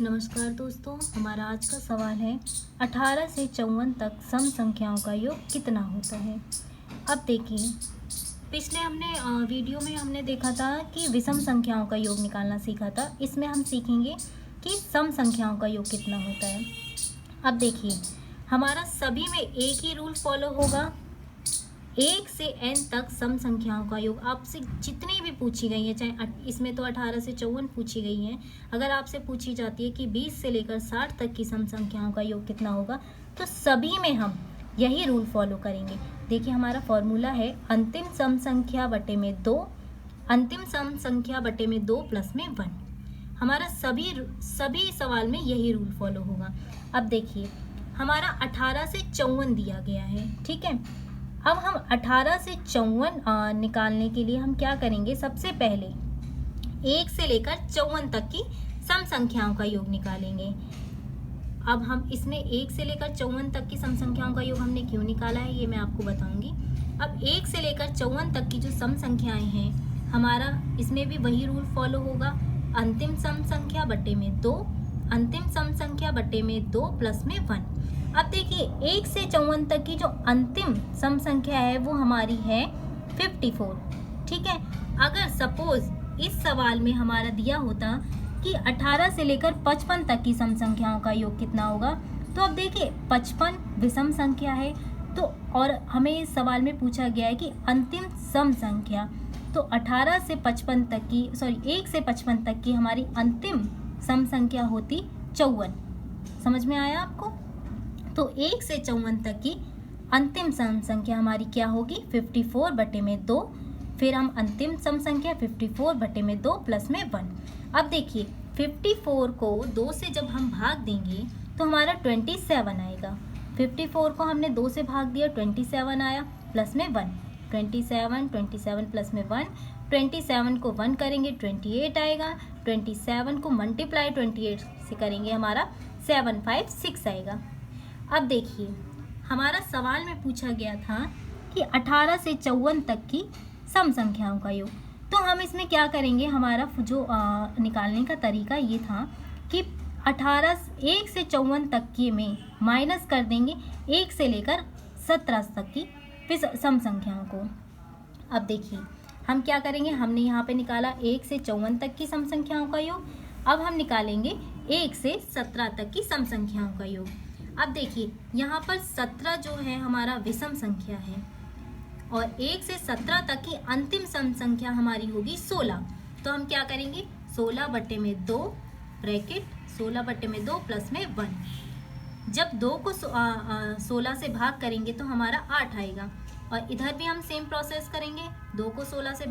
नमस्कार दोस्तों, हमारा आज का सवाल है 18 से 54 तक सम संख्याओं का योग कितना होता है। अब देखिए, पिछले वीडियो में हमने देखा था कि विषम संख्याओं का योग निकालना सीखा था। इसमें हम सीखेंगे कि सम संख्याओं का योग कितना होता है। अब देखिए, हमारा सभी में एक ही रूल फॉलो होगा। 1 से n तक सम संख्याओं का योग आपसे जितनी भी पूछी गई है, चाहे इसमें तो 18 से 54 पूछी गई हैं, अगर आपसे पूछी जाती है कि 20 से लेकर 60 तक की सम संख्याओं का योग कितना होगा, तो सभी में हम यही रूल फॉलो करेंगे। देखिए, हमारा फॉर्मूला है अंतिम सम संख्या बटे में 2, अंतिम सम संख्या बटे में 2 प्लस में 1। हमारा सभी सवाल में यही रूल फॉलो होगा। अब देखिए, हमारा 18 से 54 दिया गया है, ठीक है। अब हम 18 से 54 निकालने के लिए हम क्या करेंगे, सबसे पहले 1 से लेकर 54 तक की सम संख्याओं का योग निकालेंगे। अब हम इसमें 1 से लेकर 54 तक की सम संख्याओं का योग हमने क्यों निकाला है, ये मैं आपको बताऊंगी। अब 1 से लेकर 54 तक की जो सम संख्याएं हैं, हमारा इसमें भी वही रूल फॉलो होगा, अंतिम सम संख्या बटे में 2, अंतिम सम संख्या बटे में 2 प्लस में 1। अब देखिए, 1 से 54 तक की जो अंतिम सम संख्या है वो हमारी है 54, ठीक है। अगर सपोज इस सवाल में हमारा दिया होता कि 18 से लेकर 55 तक की सम संख्याओं का योग कितना होगा, तो अब देखिए 55 विषम संख्या है, तो और हमें इस सवाल में पूछा गया है कि अंतिम सम संख्या, तो 18 से 55 तक की 1 से 55 तक की हमारी अंतिम सम संख्या होती 54। समझ में आया आपको? तो 1 से 54 तक की अंतिम सम संख्या हमारी क्या होगी, 54 बटे में 2। फिर हम अंतिम सम संख्या 54 बटे में 2 प्लस में 1। अब देखिए, 54 को 2 से जब हम भाग देंगे तो हमारा 27 आएगा। 54 को हमने 2 से भाग दिया, 27 आया, प्लस में 1। 27 प्लस में 1, 27 को 1 करेंगे 28 आएगा। 27 को मल्टीप्लाई 28 से करेंगे, हमारा 756 आएगा। अब देखिए, हमारा सवाल में पूछा गया था कि 18 से 54 तक की सम संख्याओं का योग, तो हम इसमें क्या करेंगे, हमारा जो निकालने का तरीका ये था कि 1 से 54 तक के में माइनस कर देंगे 1 से लेकर 17 तक की सम संख्याओं को। अब देखिए, हम क्या करेंगे, हमने यहाँ पे निकाला 1 से 54 तक की सम संख्याओं का योग। अब हम निकालेंगे 1 से 17 तक की सम संख्याओं का योग। अब देखिए, यहाँ पर 17 जो है हमारा विषम संख्या है, और 1 से 17 तक की अंतिम सम संख्या हमारी होगी 16। तो हम क्या करेंगे, 16 बटे में 2 ब्रैकेट 16 बटे में 2 प्लस में 1। जब 2 को 16 से भाग करेंगे तो हमारा 8 आएगा, और इधर भी हम सेम प्रोसेस करेंगे, 2 को 16 से